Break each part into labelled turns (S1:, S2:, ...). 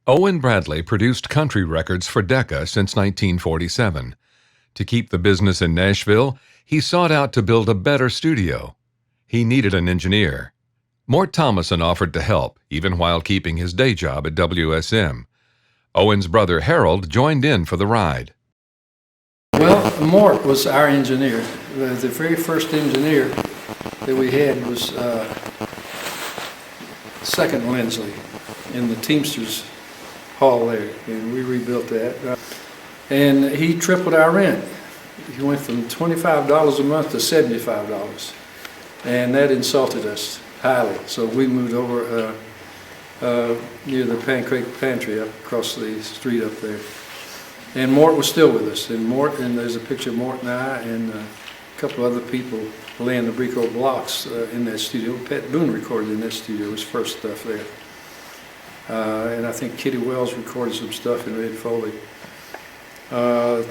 S1: Owen Bradley produced country records for Decca since 1947. To keep the business in Nashville, he sought out to build a better studio. He needed an engineer. Mort Thomasson offered to help, even while keeping his day job at WSM. Owen's brother Harold joined in for the ride.
S2: Well, Mort was our engineer. The very first engineer that we had was Second Lindsley in the Teamsters Hall there, and we rebuilt that. And he tripled our rent. He went from $25 a month to $75, and that insulted us highly. So we moved over near the Pancake Pantry up across the street up there. And Mort was still with us. And there's a picture of Mort and I and a couple other people laying the Brico blocks in that studio. Pat Boone recorded in that studio, his first stuff there. And I think Kitty Wells recorded some stuff in Red Foley. I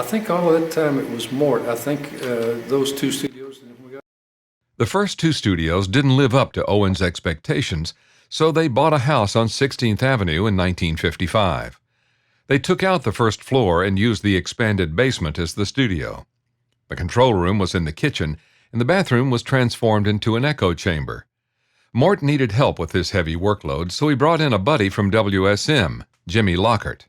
S2: think all of that time it was Mort. I think those two studios.
S1: The first two studios didn't live up to Owen's expectations, so they bought a house on 16th Avenue in 1955. They took out the first floor and used the expanded basement as the studio. The control room was in the kitchen, and the bathroom was transformed into an echo chamber. Mort needed help with this heavy workload, so he brought in a buddy from WSM, Jimmy Lockert.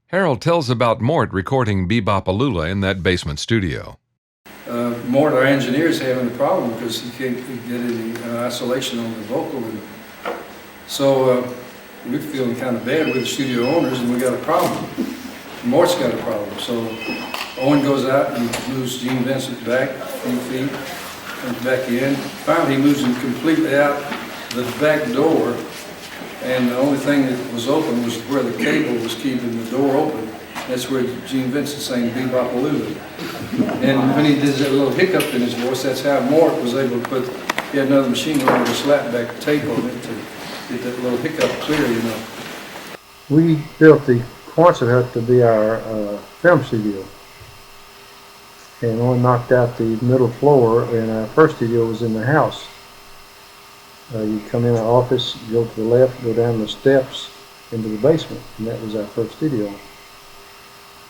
S1: Harold tells about Mort recording Bebop Alula in that basement studio.
S2: Mort, our engineer, is having a problem because he can't get any isolation on the vocal. And so we're feeling kind of bad with the studio owners, and we got a problem. Mort's got a problem. So Owen goes out and moves Gene Vincent back a few feet, comes back in. Finally, he moves him completely out the back door, and the only thing that was open was where the cable was keeping the door open. That's where Gene Vincent sang Bebop Alula. And when he did that little hiccup in his voice, that's how Mort was able to put, he had another machine going with a slapback tape on it to get that little hiccup clear, you know.
S3: We built the Quonset hut to be our film studio. And only knocked out the middle floor, and our first studio was in the house. You come in our office, go to the left, go down the steps into the basement, and that was our first studio.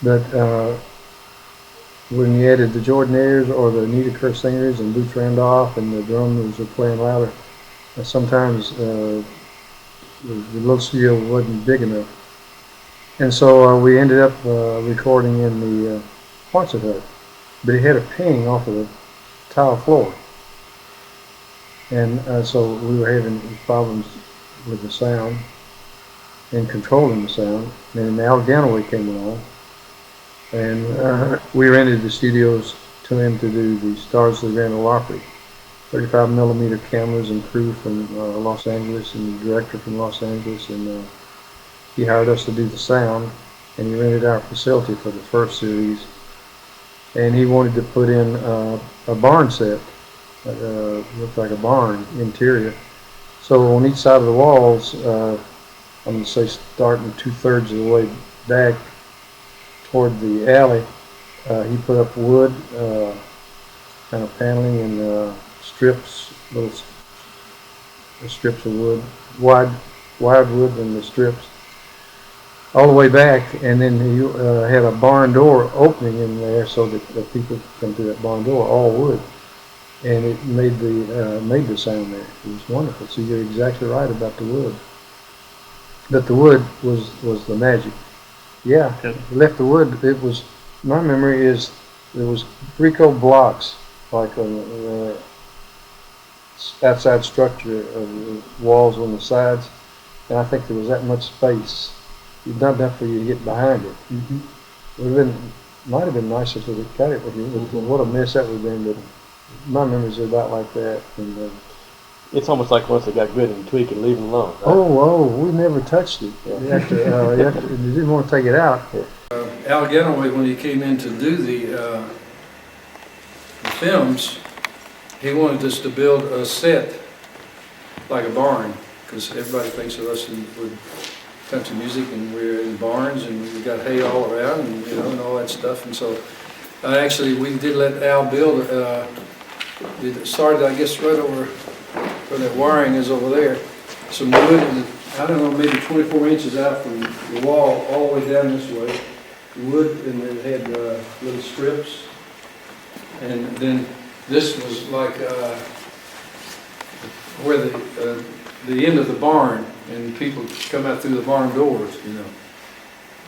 S3: But when you added the Jordanaires or the Nita Kerr singers and Boots Randolph and the drummers were playing louder, sometimes the little studio wasn't big enough. And so we ended up recording in the Quonset hut, but it had a ping off of the tile floor. And so we were having problems with the sound and controlling the sound. And then Al Ganaway came along, and we rented the studios to him to do the Stars of the Grand Ole Opry, 35mm cameras and crew from Los Angeles and the director from Los Angeles, and he hired us to do the sound, and he rented our facility for the first series. And he wanted to put in a barn set. Looked like a barn interior. So on each side of the walls, I'm going to say starting 2/3 of the way back toward the alley, he put up wood, kind of paneling and strips, little strips of wood, wide wood and the strips, all the way back, and then he had a barn door opening in there so that the people could come through that barn door, all wood. And it made the sound there. It was wonderful. So you're exactly right about the wood. But the wood was the magic. Yeah, we left the wood. It was, my memory is there was Brico blocks like on the outside structure of the walls on the sides, and I think there was that much space. It's not enough for you to get behind it. Might have been nicer if we cut it with you. What a mess that would have been. But my memories are about like that. And,
S4: it's almost like once they got good and tweak and leave them alone. Right?
S3: Oh, we never touched it. Yeah. You didn't want to take it out.
S4: Yeah.
S2: Al Ganaway, when he came in to do the films, he wanted us to build a set like a barn, because everybody thinks of us with country music, and we're in barns and we got hay all around, and and all that stuff. And so actually we did let Al build. It started, I guess, right over where that wiring is over there. Some wood, and I don't know, maybe 24 inches out from the wall, all the way down this way. Wood, and it had little strips. And then this was like where the end of the barn, and people come out through the barn doors, you know.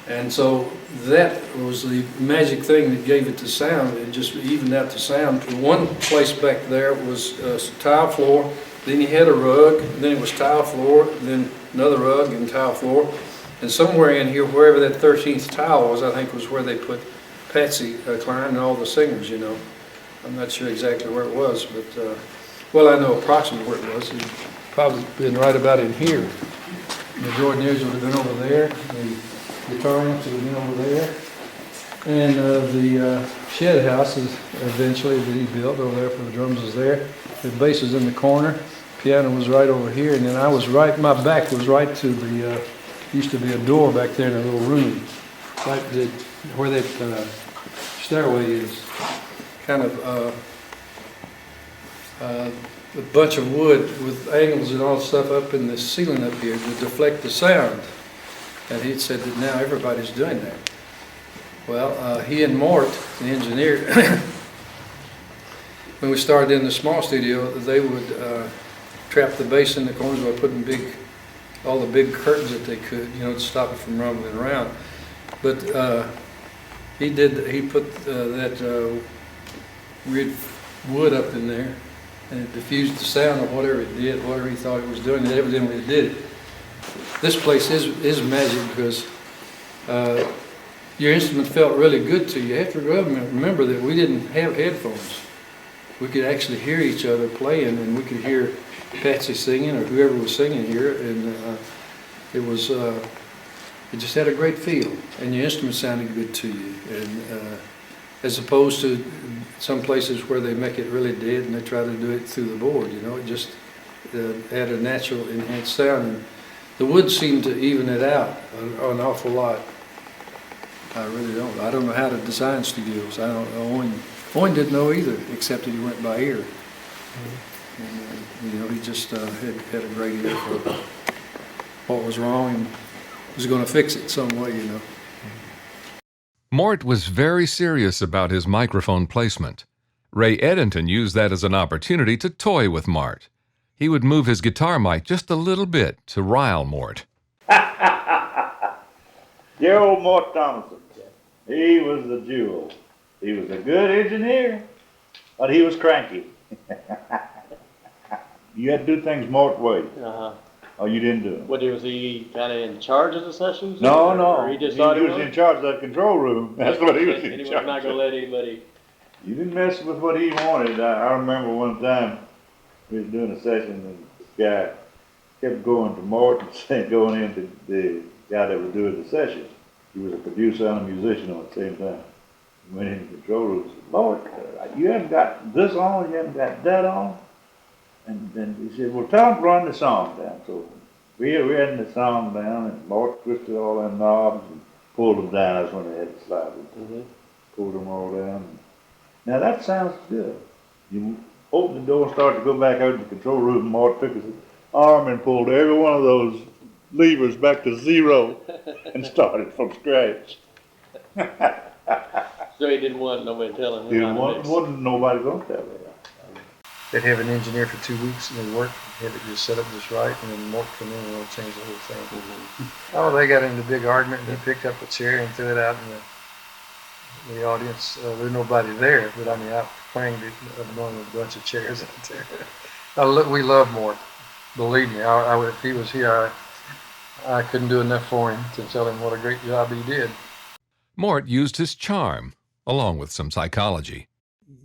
S2: And so that was the magic thing that gave it the sound. It just evened out the sound. One place back there was tile floor, then you had a rug, then it was tile floor, then another rug and tile floor. And somewhere in here, wherever that 13th tile was, I think was where they put Patsy Cline and all the singers, you know. I'm not sure exactly where it was, but, well, I know approximately where it was. It'd probably been right about in here. The Jordanaires would have been over there. The guitar amps would have been over there. And the shed house is eventually that he built over there for the drums was there. The bass was in the corner. Piano was right over here. And then I was right, my back was right to the, used to be a door back there in a little room. Right where that stairway is. Kind of a bunch of wood with angles and all stuff up in the ceiling up here to deflect the sound. And he said that now everybody's doing that. Well, he and Mort, the engineer, when we started in the small studio, they would trap the bass in the corners by putting all the big curtains that they could, you know, to stop it from rumbling around. But he put that weird wood up in there, and it diffused the sound of whatever it did, whatever he thought it was doing, and evidently it did it. This place is magic because your instrument felt really good to you. You have to remember that we didn't have headphones. We could actually hear each other playing, and we could hear Patsy singing or whoever was singing here, and it just had a great feel, and your instrument sounded good to you. And as opposed to some places where they make it really dead and they try to do it through the board, you know, it just had a natural enhanced sound. And the wood seemed to even it out an awful lot. I really don't. I don't know how to design studios. I don't know. Owen didn't know either, except that he went by ear. And, you know, he just had a great ear for what was wrong and was going to fix it some way, you know.
S1: Mort was very serious about his microphone placement. Ray Edenton used that as an opportunity to toy with Mort. He would move his guitar mic just a little bit to rile Mort.
S5: Dear old Mort Thomasson, he was the jewel. He was a good engineer, but he was cranky. You had to do things Mort's way. Oh, you didn't do it.
S4: What, was he kind of in charge of the sessions?
S5: No,
S4: or,
S5: no.
S4: Or he just
S5: he
S4: thought
S5: was in charge of that control room. That's what he was in
S4: and he
S5: charge
S4: was not going
S5: of.
S4: to let anybody.
S5: You didn't mess with what he wanted. I remember one time we was doing a session and this guy kept going to Mort and saying, going into the guy that was doing the session. He was a producer and a musician on the same time. He went in the control room and said, Mort, you haven't got this on, you haven't got that on. And then he said, well, tell him to run the song down. So we ran the song down, and Mort twisted all them knobs and pulled them down. That's when they had the sliders. Pulled them all down. Now that sounds good. You open the door and start to go back out to the control room, and Mort took his arm and pulled every one of those levers back to zero and started from scratch.
S4: So he didn't want nobody telling him.
S5: Wasn't nobody going to tell him.
S3: They'd have an engineer for 2 weeks and they'd work, have it just set up just right, and then Mort come in and they'll change the whole thing. Oh, they got into a big argument, and he picked up a chair and threw it out in the audience. There's nobody there, but I mean, I playing among a bunch of chairs out there. We love Mort. Believe me, if he was here, I couldn't do enough for him to tell him what a great job he did.
S1: Mort used his charm, along with some psychology.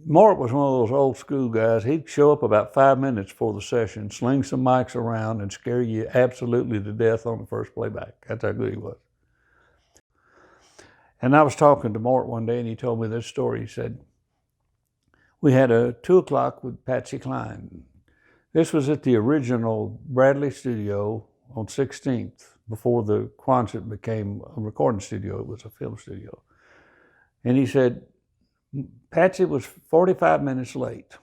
S6: Mort was one of those old school guys. He'd show up about 5 minutes before the session, sling some mics around, and scare you absolutely to death on the first playback. That's how good he was. And I was talking to Mort one day, and he told me this story. He said, we had a 2 o'clock with Patsy Cline. This was at the original Bradley studio on 16th, before the Quonset became a recording studio. It was a film studio. And he said, Patsy was 45 minutes late.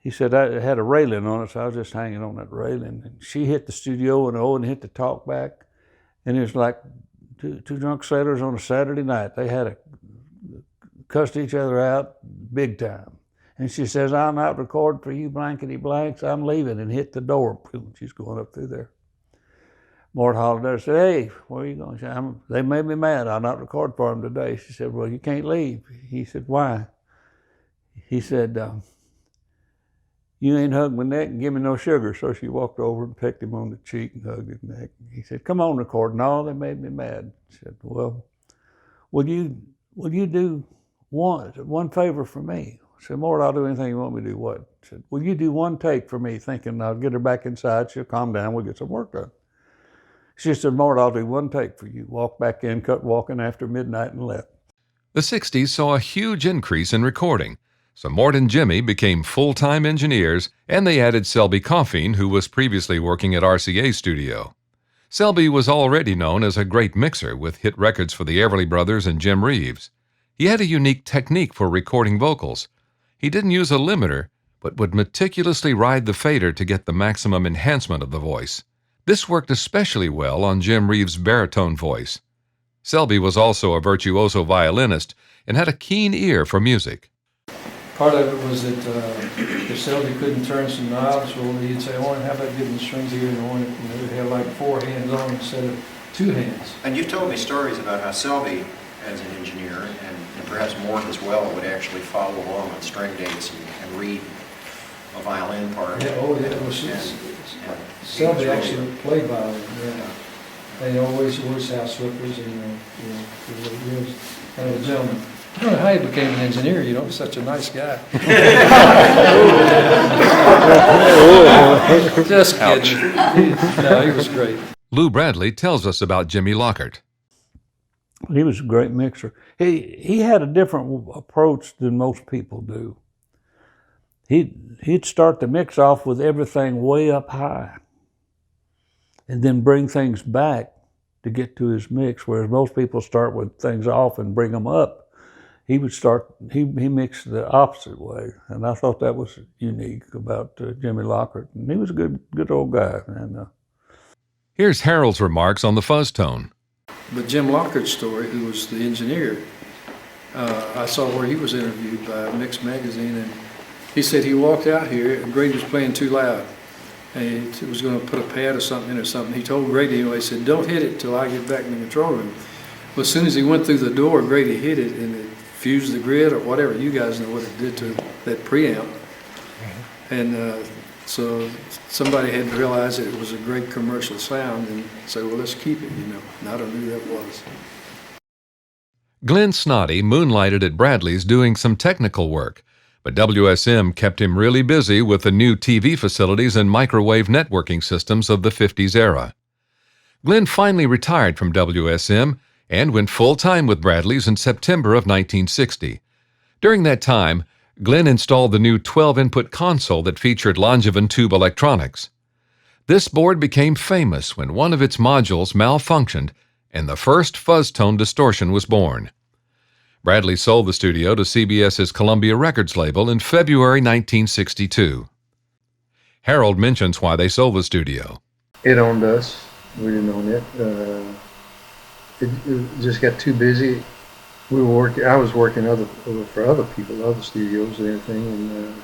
S6: he said, I had a railing on it, so I was just hanging on that railing. And she hit the studio, and Owen hit the talk back. And it was like two drunk sailors on a Saturday night. They had cussed each other out big time. And she says, I'm out recording for you blankety blanks. I'm leaving, and hit the door. She's going up through there. Mort hollered at her, said, hey, where are you going? She said, they made me mad. I'll not record for them today. She said, well, you can't leave. He said, why? He said, you ain't hugged my neck and give me no sugar. So she walked over and pecked him on the cheek and hugged his neck. He said, come on, record. No, they made me mad. She said, well, will you do one favor for me? I said, Mort, I'll do anything you want me to do. What? She said, will you do one take for me, thinking I'll get her back inside, she'll calm down, we'll get some work done. She said, Mort, I'll do one take for you. Walked back in, cut walking after midnight, and left.
S1: The 60s saw a huge increase in recording, so Mort and Jimmy became full-time engineers, and they added Selby Coffeen, who was previously working at RCA Studio. Selby was already known as a great mixer with hit records for the Everly Brothers and Jim Reeves. He had a unique technique for recording vocals. He didn't use a limiter, but would meticulously ride the fader to get the maximum enhancement of the voice. This worked especially well on Jim Reeves' baritone voice. Selby was also a virtuoso violinist and had a keen ear for music.
S2: Part of it was that if Selby couldn't turn some knobs, well, he'd say, Owen, how about getting the strings here? And Owen would have like 4 hands on instead of 2 hands.
S7: And you've told me stories about how Selby, as an engineer, and perhaps Mort as well, would actually follow along on string dates and read a violin part.
S2: Yeah, oh yeah, well, Selby actually played violin, yeah. And he always wore his house slippers, and he was kind of a gentleman. I don't know how he became an engineer, he's such a nice guy. Just kidding. No, he was great.
S1: Lou Bradley tells us about Jimmy Lockert.
S6: He was a great mixer. He had a different approach than most people do. He'd start the mix off with everything way up high and then bring things back to get to his mix, whereas most people start with things off and bring them up. He mixed the opposite way, and I thought that was unique about Jimmy Lockert. And he was a good old guy. And
S1: here's Harold's remarks on the fuzz tone.
S2: But Jim Lockert's story, who was the engineer, I saw where he was interviewed by Mix Magazine, and he said he walked out here and Grady was playing too loud. And he was going to put a pad or something in or something. He told Grady, he said, don't hit it till I get back in the control room. Well, as soon as he went through the door, Grady hit it, and it fused the grid or whatever. You guys know what it did to that preamp. And so somebody had to realize that it was a great commercial sound and say, well, let's keep it, And I don't know who that was.
S1: Glenn Snoddy moonlighted at Bradley's doing some technical work, but WSM kept him really busy with the new TV facilities and microwave networking systems of the 50s era. Glenn finally retired from WSM and went full-time with Bradley's in September of 1960. During that time, Glenn installed the new 12-input console that featured Langevin tube electronics. This board became famous when one of its modules malfunctioned and the first fuzz tone distortion was born. Bradley sold the studio to CBS's Columbia Records label in February 1962. Harold mentions why they sold the studio.
S3: It owned us. We didn't own it. It just got too busy. I was working for other people, other studios and everything, and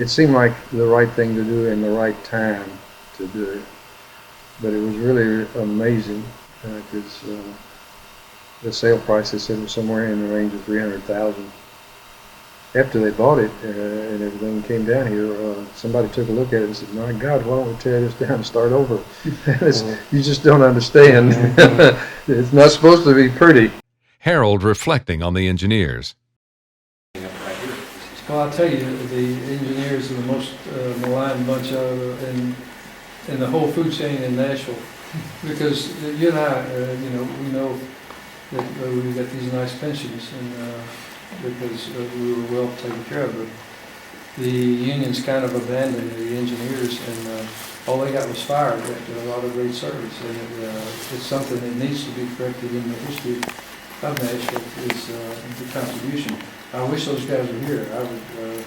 S3: it seemed like the right thing to do in the right time to do it. But it was really amazing because the sale price, they said, was somewhere in the range of $300,000. After they bought it and everything came down here, somebody took a look at it and said, my God, why don't we tear this down and start over? You just don't understand. It's not supposed to be pretty.
S1: Harold reflecting on the engineers.
S2: Well, I'll tell you, the engineers are the most maligned bunch in the whole food chain in Nashville. Because you and I, we know that we got these nice pensions, and because we were well taken care of. But the unions kind of abandoned the engineers, and all they got was fired after a lot of great service. And it's something that needs to be corrected in the history of Nashville, is the contribution. I wish those guys were here. I would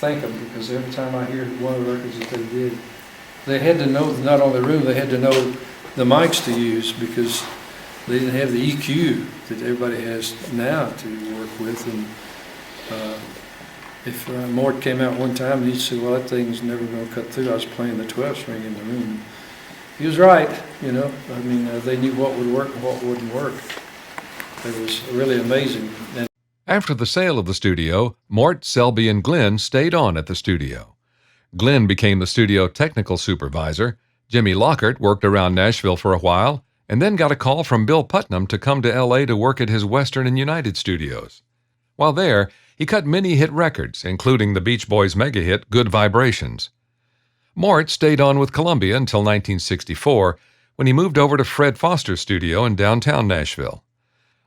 S2: thank them, because every time I hear one of the records that they did, they had to know not only the room, they had to know the mics to use, because they didn't have the EQ that everybody has now to work with. And if Mort came out one time and he'd say, well, that thing's never going to cut through, I was playing the 12 string in the room. He was right, you know. I mean, they knew what would work and what wouldn't work. It was really amazing. And
S1: After the sale of the studio, Mort, Selby, and Glenn stayed on at the studio. Glenn became the studio technical supervisor. Jimmy Lockert worked around Nashville for a while, and then got a call from Bill Putnam to come to L.A. to work at his Western and United studios. While there, he cut many hit records, including the Beach Boys' mega hit Good Vibrations. Mort stayed on with Columbia until 1964, when he moved over to Fred Foster's studio in downtown Nashville.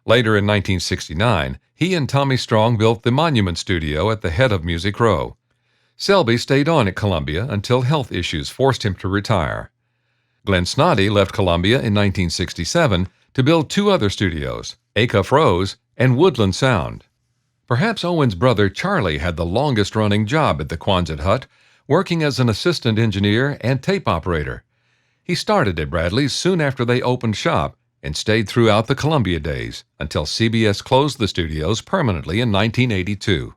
S1: Later in 1969, he and Tommy Strong built the Monument Studio at the head of Music Row. Selby stayed on at Columbia until health issues forced him to retire. Glenn Snoddy left Columbia in 1967 to build two other studios, Acuff Rose and Woodland Sound. Perhaps Owen's brother Charlie had the longest-running job at the Quonset hut, working as an assistant engineer and tape operator. He started at Bradley's soon after they opened shop and stayed throughout the Columbia days until CBS closed the studios permanently in 1982.